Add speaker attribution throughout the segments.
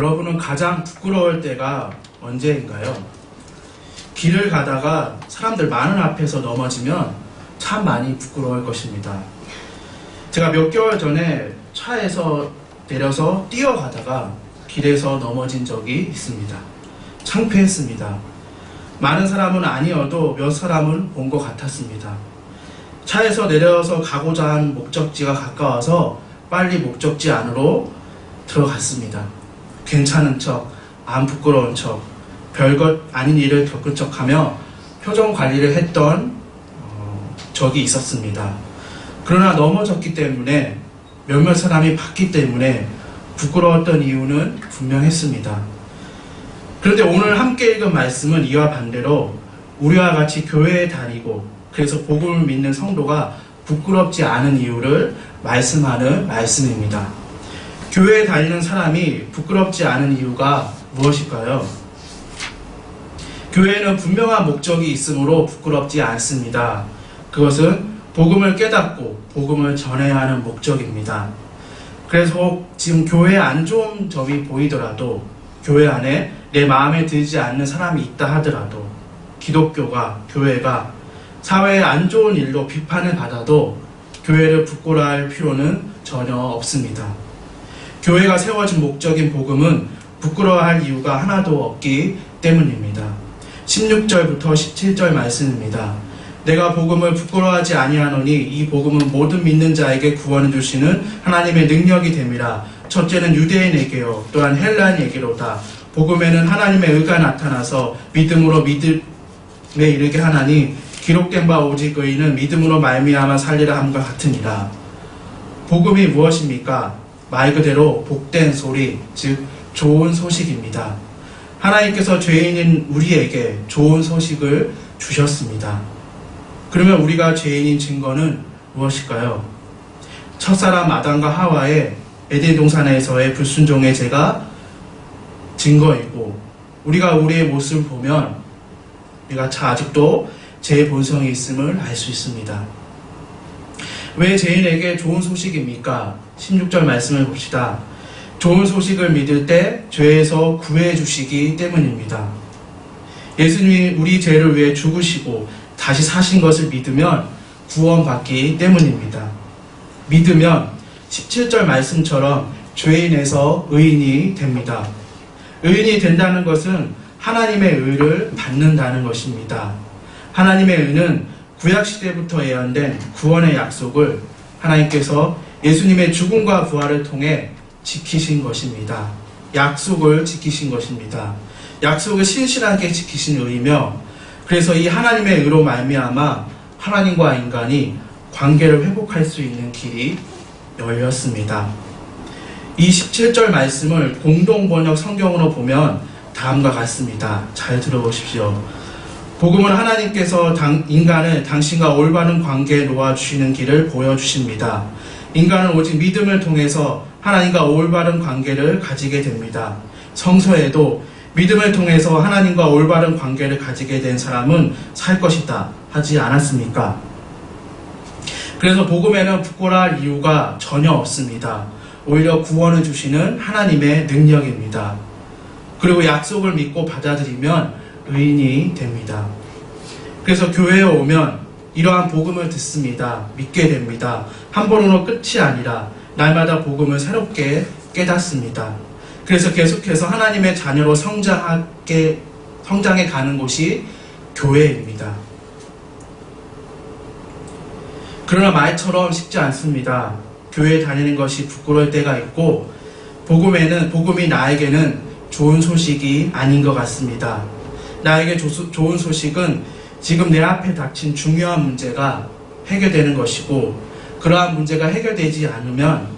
Speaker 1: 여러분은 가장 부끄러울 때가 언제인가요? 길을 가다가 사람들 많은 앞에서 넘어지면 참 많이 부끄러울 것입니다. 제가 몇 개월 전에 차에서 내려서 뛰어가다가 길에서 넘어진 적이 있습니다. 창피했습니다. 많은 사람은 아니어도 몇 사람은 본 것 같았습니다. 차에서 내려서 가고자 한 목적지가 가까워서 빨리 목적지 안으로 들어갔습니다. 괜찮은 척, 안 부끄러운 척, 별것 아닌 일을 겪은 척하며 표정 관리를 했던 적이 있었습니다. 그러나 넘어졌기 때문에 몇몇 사람이 봤기 때문에 부끄러웠던 이유는 분명했습니다. 그런데 오늘 함께 읽은 말씀은 이와 반대로 우리와 같이 교회에 다니고 그래서 복음을 믿는 성도가 부끄럽지 않은 이유를 말씀하는 말씀입니다. 교회에 다니는 사람이 부끄럽지 않은 이유가 무엇일까요? 교회에는 분명한 목적이 있으므로 부끄럽지 않습니다. 그것은 복음을 깨닫고 복음을 전해야 하는 목적입니다. 그래서 지금 교회에 안 좋은 점이 보이더라도 교회 안에 내 마음에 들지 않는 사람이 있다 하더라도 기독교가, 교회가 사회에 안 좋은 일로 비판을 받아도 교회를 부끄러워할 필요는 전혀 없습니다. 교회가 세워진 목적인 복음은 부끄러워할 이유가 하나도 없기 때문입니다. 16절부터 17절 말씀입니다. 내가 복음을 부끄러워하지 아니하노니 이 복음은 모든 믿는 자에게 구원을 주시는 하나님의 능력이 됨이라. 첫째는 유대인에게요 또한 헬라인에게로다. 복음에는 하나님의 의가 나타나서 믿음으로 믿음에 이르게 하나니 기록된 바 오직 의인은 믿음으로 말미암아 살리라 함과 같으니라. 복음이 무엇입니까? 말 그대로 복된 소리, 즉 좋은 소식입니다. 하나님께서 죄인인 우리에게 좋은 소식을 주셨습니다. 그러면 우리가 죄인인 증거는 무엇일까요? 첫사람 아담과 하와의 에덴 동산에서의 불순종의 죄가 증거이고 우리가 우리의 모습을 보면 우리가 아직도 죄의 본성이 있음을 알 수 있습니다. 왜 죄인에게 좋은 소식입니까? 16절 말씀을 봅시다. 좋은 소식을 믿을 때 죄에서 구해 주시기 때문입니다. 예수님이 우리 죄를 위해 죽으시고 다시 사신 것을 믿으면 구원받기 때문입니다. 믿으면 17절 말씀처럼 죄인에서 의인이 됩니다. 의인이 된다는 것은 하나님의 의를 받는다는 것입니다. 하나님의 의는 구약시대부터 예언된 구원의 약속을 하나님께서 예수님의 죽음과 부활을 통해 지키신 것입니다. 약속을 지키신 것입니다. 약속을 신실하게 지키신 의이며 그래서 이 하나님의 의로 말미암아 하나님과 인간이 관계를 회복할 수 있는 길이 열렸습니다. 이 17절 말씀을 공동번역 성경으로 보면 다음과 같습니다. 잘 들어보십시오. 복음은 하나님께서 인간을 당신과 올바른 관계에 놓아주시는 길을 보여주십니다. 인간은 오직 믿음을 통해서 하나님과 올바른 관계를 가지게 됩니다. 성서에도 믿음을 통해서 하나님과 올바른 관계를 가지게 된 사람은 살 것이다 하지 않았습니까? 그래서 복음에는 부끄러워할 이유가 전혀 없습니다. 오히려 구원을 주시는 하나님의 능력입니다. 그리고 약속을 믿고 받아들이면 의인이 됩니다. 그래서 교회에 오면 이러한 복음을 듣습니다. 믿게 됩니다. 한 번으로 끝이 아니라 날마다 복음을 새롭게 깨닫습니다. 그래서 계속해서 하나님의 자녀로 성장해 가는 곳이 교회입니다. 그러나 말처럼 쉽지 않습니다. 교회에 다니는 것이 부끄러울 때가 있고 복음이 나에게는 좋은 소식이 아닌 것 같습니다. 나에게 좋은 소식은 지금 내 앞에 닥친 중요한 문제가 해결되는 것이고 그러한 문제가 해결되지 않으면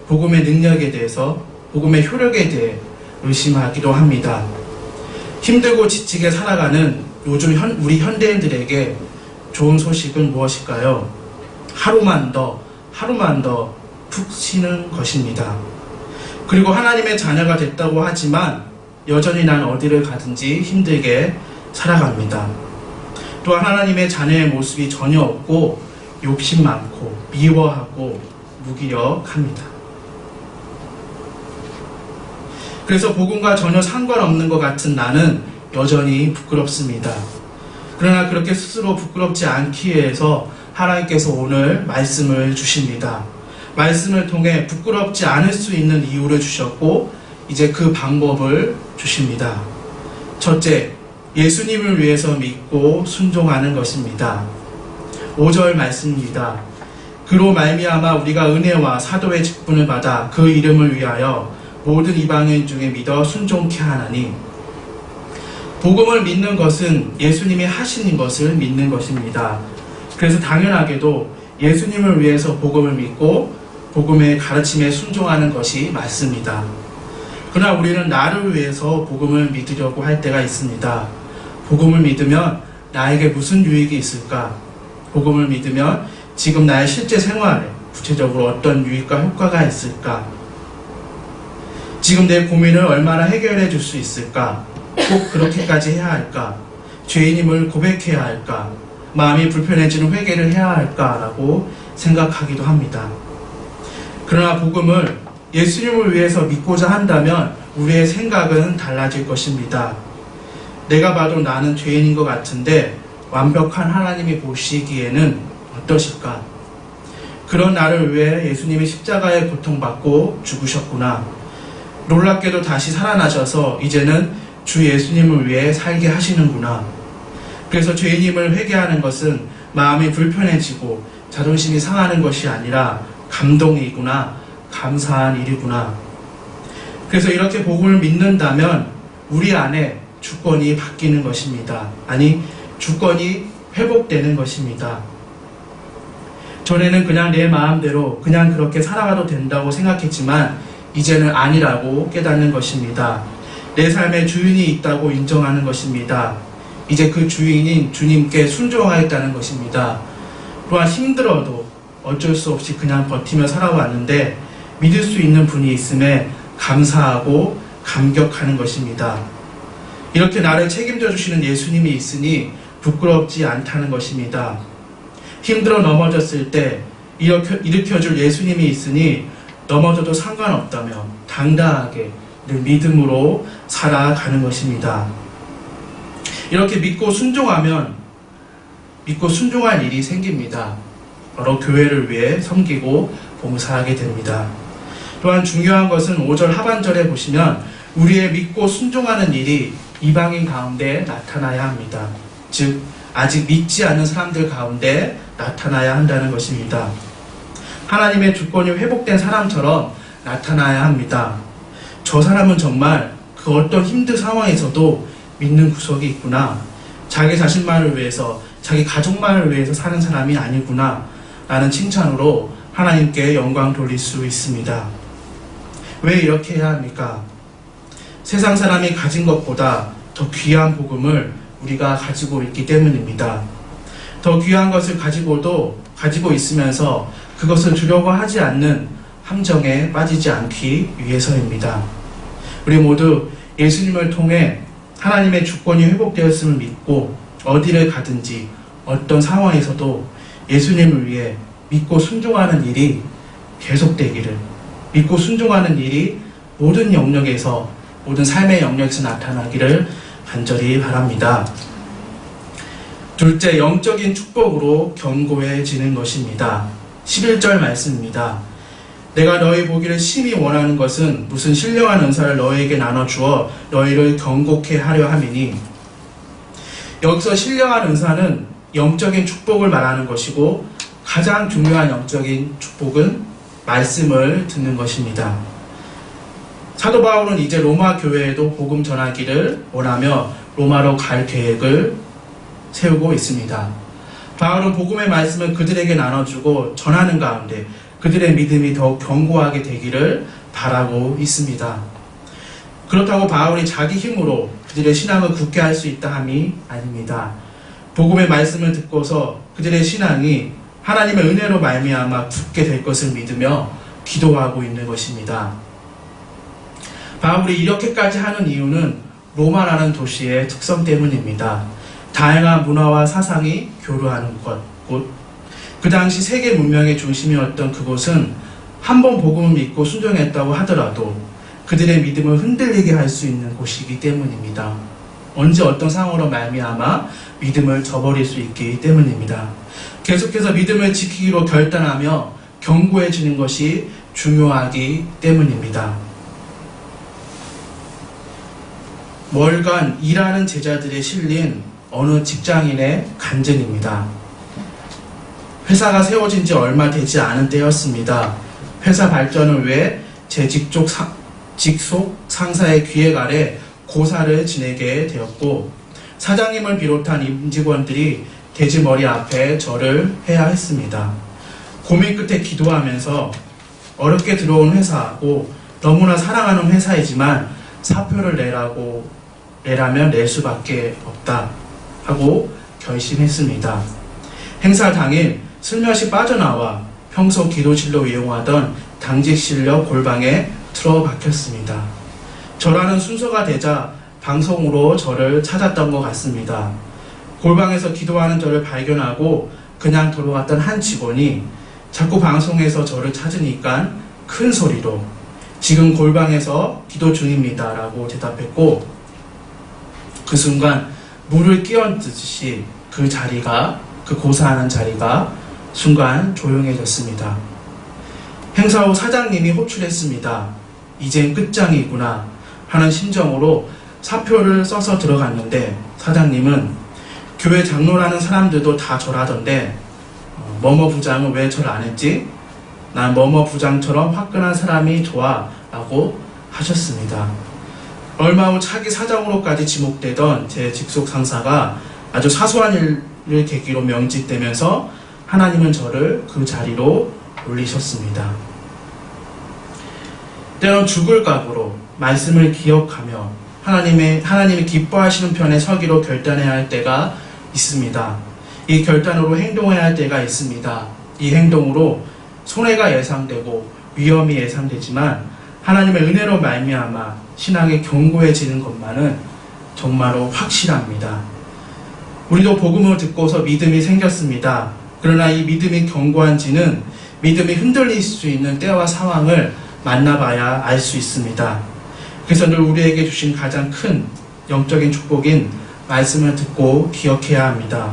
Speaker 1: 복음의 능력에 대해서 복음의 효력에 대해 의심하기도 합니다. 힘들고 지치게 살아가는 요즘 우리 현대인들에게 좋은 소식은 무엇일까요? 하루만 더 푹 쉬는 것입니다. 그리고 하나님의 자녀가 됐다고 하지만 여전히 난 어디를 가든지 힘들게 살아갑니다. 또한 하나님의 자녀의 모습이 전혀 없고 욕심 많고 미워하고 무기력합니다. 그래서 복음과 전혀 상관없는 것 같은 나는 여전히 부끄럽습니다. 그러나 그렇게 스스로 부끄럽지 않기 위해서 하나님께서 오늘 말씀을 주십니다. 말씀을 통해 부끄럽지 않을 수 있는 이유를 주셨고 이제 그 방법을 주십니다. 첫째, 예수님을 위해서 믿고 순종하는 것입니다. 5절 말씀입니다. 그로 말미암아 우리가 은혜와 사도의 직분을 받아 그 이름을 위하여 모든 이방인 중에 믿어 순종케 하나니, 복음을 믿는 것은 예수님이 하신 것을 믿는 것입니다. 그래서 당연하게도 예수님을 위해서 복음을 믿고 복음의 가르침에 순종하는 것이 맞습니다. 그러나 우리는 나를 위해서 복음을 믿으려고 할 때가 있습니다. 복음을 믿으면 나에게 무슨 유익이 있을까? 복음을 믿으면 지금 나의 실제 생활에 구체적으로 어떤 유익과 효과가 있을까? 지금 내 고민을 얼마나 해결해 줄 수 있을까? 꼭 그렇게까지 해야 할까? 죄인임을 고백해야 할까? 마음이 불편해지는 회개를 해야 할까라고 생각하기도 합니다. 그러나 복음을 예수님을 위해서 믿고자 한다면 우리의 생각은 달라질 것입니다. 내가 봐도 나는 죄인인 것 같은데 완벽한 하나님이 보시기에는 어떠실까? 그런 나를 위해 예수님이 십자가에 고통받고 죽으셨구나. 놀랍게도 다시 살아나셔서 이제는 주 예수님을 위해 살게 하시는구나. 그래서 죄인임을 회개하는 것은 마음이 불편해지고 자존심이 상하는 것이 아니라 감동이구나, 감사한 일이구나. 그래서 이렇게 복음을 믿는다면 우리 안에 주권이 바뀌는 것입니다. 아니, 주권이 회복되는 것입니다. 전에는 그냥 내 마음대로 그냥 그렇게 살아가도 된다고 생각했지만 이제는 아니라고 깨닫는 것입니다. 내 삶에 주인이 있다고 인정하는 것입니다. 이제 그 주인인 주님께 순종하겠다는 것입니다. 또한 힘들어도 어쩔 수 없이 그냥 버티며 살아왔는데 믿을 수 있는 분이 있음에 감사하고 감격하는 것입니다. 이렇게 나를 책임져 주시는 예수님이 있으니 부끄럽지 않다는 것입니다. 힘들어 넘어졌을 때 일으켜줄 예수님이 있으니 넘어져도 상관없다며 당당하게 늘 믿음으로 살아가는 것입니다. 이렇게 믿고 순종하면 믿고 순종할 일이 생깁니다. 바로 교회를 위해 섬기고 봉사하게 됩니다. 또한 중요한 것은 5절 하반절에 보시면 우리의 믿고 순종하는 일이 이방인 가운데 나타나야 합니다. 즉 아직 믿지 않는 사람들 가운데 나타나야 한다는 것입니다. 하나님의 주권이 회복된 사람처럼 나타나야 합니다. 저 사람은 정말 그 어떤 힘든 상황에서도 믿는 구석이 있구나. 자기 자신만을 위해서, 자기 가족만을 위해서 사는 사람이 아니구나 라는 칭찬으로 하나님께 영광 돌릴 수 있습니다. 왜 이렇게 해야 합니까? 세상 사람이 가진 것보다 더 귀한 복음을 우리가 가지고 있기 때문입니다. 더 귀한 것을 가지고 있으면서 그것을 주려고 하지 않는 함정에 빠지지 않기 위해서입니다. 우리 모두 예수님을 통해 하나님의 주권이 회복되었음을 믿고 어디를 가든지 어떤 상황에서도 예수님을 위해 믿고 순종하는 일이 계속되기를, 믿고 순종하는 일이 모든 영역에서, 모든 삶의 영역에서 나타나기를 간절히 바랍니다. 둘째, 영적인 축복으로 견고해지는 것입니다. 11절 말씀입니다. 내가 너희 보기를 심히 원하는 것은 무슨 신령한 은사를 너희에게 나눠주어 너희를 견고케 하려 함이니. 여기서 신령한 은사는 영적인 축복을 말하는 것이고 가장 중요한 영적인 축복은 말씀을 듣는 것입니다. 사도 바울은 이제 로마 교회에도 복음 전하기를 원하며 로마로 갈 계획을 세우고 있습니다. 바울은 복음의 말씀을 그들에게 나눠주고 전하는 가운데 그들의 믿음이 더욱 견고하게 되기를 바라고 있습니다. 그렇다고 바울이 자기 힘으로 그들의 신앙을 굳게 할 수 있다 함이 아닙니다. 복음의 말씀을 듣고서 그들의 신앙이 하나님의 은혜로 말미암아 굳게 될 것을 믿으며 기도하고 있는 것입니다. 바울이 이렇게까지 하는 이유는 로마라는 도시의 특성 때문입니다. 다양한 문화와 사상이 교류하는 곳, 그 당시 세계 문명의 중심이었던 그곳은 한 번 복음을 믿고 순종했다고 하더라도 그들의 믿음을 흔들리게 할 수 있는 곳이기 때문입니다. 언제 어떤 상황으로 말미암아 믿음을 저버릴 수 있기 때문입니다. 계속해서 믿음을 지키기로 결단하며 견고해지는 것이 중요하기 때문입니다. 월간 일하는 제자들이 실린 어느 직장인의 간증입니다. 회사가 세워진 지 얼마 되지 않은 때였습니다. 회사 발전을 위해 제 직속 상사의 기획 아래 고사를 지내게 되었고, 사장님을 비롯한 임직원들이 돼지머리 앞에 절을 해야 했습니다. 고민 끝에 기도하면서 어렵게 들어온 회사고 너무나 사랑하는 회사이지만 사표를 내라면 낼 수밖에 없다 하고 결심했습니다. 행사 당일 슬며시 빠져나와 평소 기도실로 이용하던 당직실력 골방에 틀어박혔습니다. 절하는 순서가 되자 방송으로 저를 찾았던 것 같습니다. 골방에서 기도하는 저를 발견하고 그냥 돌아갔던 한 직원이 자꾸 방송에서 저를 찾으니까 큰 소리로 지금 골방에서 기도 중입니다 라고 대답했고, 그 순간 물을 끼얹듯이 그 고사하는 자리가 순간 조용해졌습니다. 행사 후 사장님이 호출했습니다. 이젠 끝장이구나 하는 심정으로 사표를 써서 들어갔는데, 사장님은 교회 장로라는 사람들도 다 절하던데 뭐뭐 부장은 왜 절 안 했지? 난 뭐뭐 부장처럼 화끈한 사람이 좋아 라고 하셨습니다. 얼마 후 차기 사장으로까지 지목되던 제 직속 상사가 아주 사소한 일을 계기로 명직되면서 하나님은 저를 그 자리로 올리셨습니다. 때론 죽을 각오로 말씀을 기억하며 하나님이 기뻐하시는 편에 서기로 결단해야 할 때가 있습니다. 이 결단으로 행동해야 할 때가 있습니다. 이 행동으로 손해가 예상되고 위험이 예상되지만 하나님의 은혜로 말미암아 신앙이 견고해지는 것만은 정말로 확실합니다. 우리도 복음을 듣고서 믿음이 생겼습니다. 그러나 이 믿음이 견고한지는 믿음이 흔들릴 수 있는 때와 상황을 만나봐야 알 수 있습니다. 그래서 늘 우리에게 주신 가장 큰 영적인 축복인 말씀을 듣고 기억해야 합니다.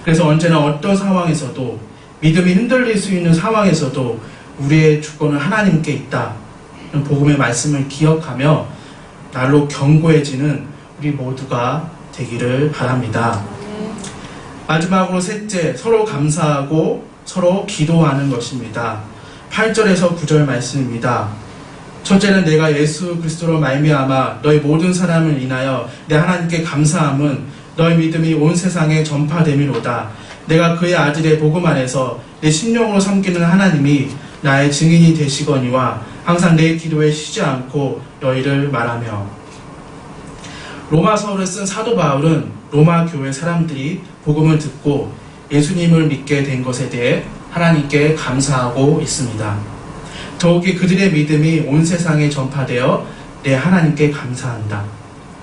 Speaker 1: 그래서 언제나 어떤 상황에서도, 믿음이 흔들릴 수 있는 상황에서도 우리의 주권은 하나님께 있다. 복음의 말씀을 기억하며 날로 견고해지는 우리 모두가 되기를 바랍니다. 마지막으로 셋째, 서로 감사하고 서로 기도하는 것입니다. 8절에서 9절 말씀입니다. 첫째는 내가 예수 그리스도로 말미암아 너희 모든 사람을 인하여 내 하나님께 감사함은 너희 믿음이 온 세상에 전파됨이로다. 내가 그의 아들의 복음 안에서 내 심령으로 섬기는 하나님이 나의 증인이 되시거니와 항상 내 기도에 쉬지 않고 너희를 말하며. 로마서를 쓴 사도 바울은 로마 교회 사람들이 복음을 듣고 예수님을 믿게 된 것에 대해 하나님께 감사하고 있습니다. 더욱이 그들의 믿음이 온 세상에 전파되어 내 하나님께 감사한다.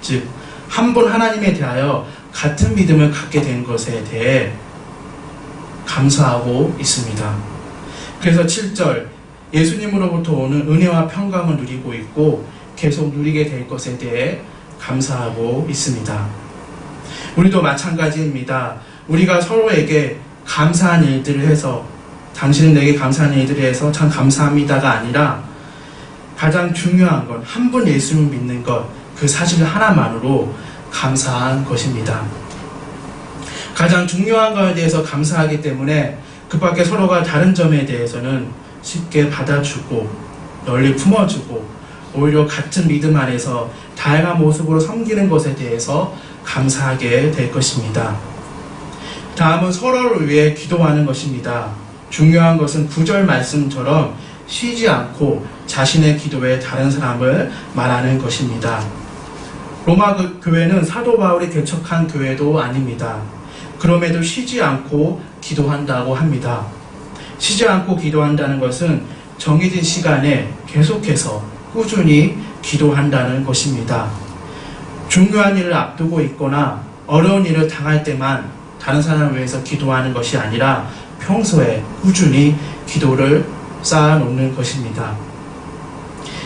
Speaker 1: 즉, 한 분 하나님에 대하여 같은 믿음을 갖게 된 것에 대해 감사하고 있습니다. 그래서 7절, 예수님으로부터 오는 은혜와 평강을 누리고 있고 계속 누리게 될 것에 대해 감사하고 있습니다. 우리도 마찬가지입니다. 우리가 서로에게 감사한 일들을 해서, 당신은 내게 감사한 일들을 해서 참 감사합니다가 아니라 가장 중요한 건 한 분 예수님을 믿는 것, 그 사실 하나만으로 감사한 것입니다. 가장 중요한 것에 대해서 감사하기 때문에 그 밖에 서로가 다른 점에 대해서는 쉽게 받아주고 널리 품어주고 오히려 같은 믿음 안에서 다양한 모습으로 섬기는 것에 대해서 감사하게 될 것입니다. 다음은 서로를 위해 기도하는 것입니다. 중요한 것은 9절 말씀처럼 쉬지 않고 자신의 기도에 다른 사람을 말하는 것입니다. 로마 교회는 사도 바울이 개척한 교회도 아닙니다. 그럼에도 쉬지 않고 기도한다고 합니다. 쉬지 않고 기도한다는 것은 정해진 시간에 계속해서 꾸준히 기도한다는 것입니다. 중요한 일을 앞두고 있거나 어려운 일을 당할 때만 다른 사람을 위해서 기도하는 것이 아니라 평소에 꾸준히 기도를 쌓아놓는 것입니다.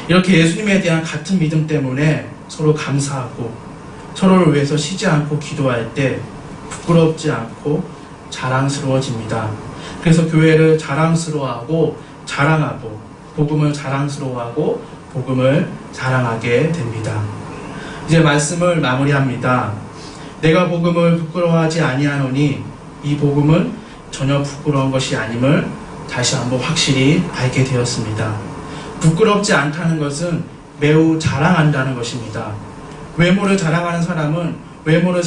Speaker 1: 이렇게 예수님에 대한 같은 믿음 때문에 서로 감사하고 서로를 위해서 쉬지 않고 기도할 때 부끄럽지 않고 자랑스러워집니다. 그래서 교회를 자랑스러워하고 자랑하고 복음을 자랑스러워하고 복음을 자랑하게 됩니다. 이제 말씀을 마무리합니다. 내가 복음을 부끄러워하지 아니하노니 이 복음은 전혀 부끄러운 것이 아님을 다시 한번 확실히 알게 되었습니다. 부끄럽지 않다는 것은 매우 자랑한다는 것입니다. 외모를 자랑하는 사람은 외모를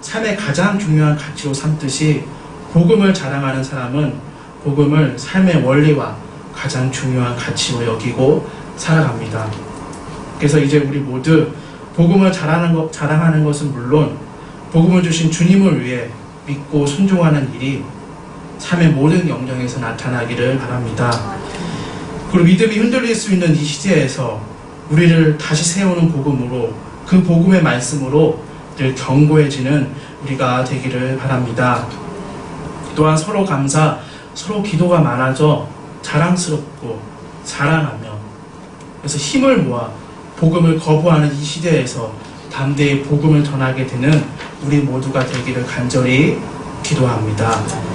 Speaker 1: 삶의 가장 중요한 가치로 삼듯이 복음을 자랑하는 사람은 복음을 삶의 원리와 가장 중요한 가치로 여기고 살아갑니다. 그래서 이제 우리 모두 복음을 자랑하는 것은 물론 복음을 주신 주님을 위해 믿고 순종하는 일이 삶의 모든 영역에서 나타나기를 바랍니다. 그리고 믿음이 흔들릴 수 있는 이 시대에서 우리를 다시 세우는 복음으로 그 복음의 말씀으로 늘 견고해지는 우리가 되기를 바랍니다. 또한 서로 감사, 서로 기도가 많아져 자랑스럽고 자랑하며 그래서 힘을 모아 복음을 거부하는 이 시대에서 담대히 복음을 전하게 되는 우리 모두가 되기를 간절히 기도합니다.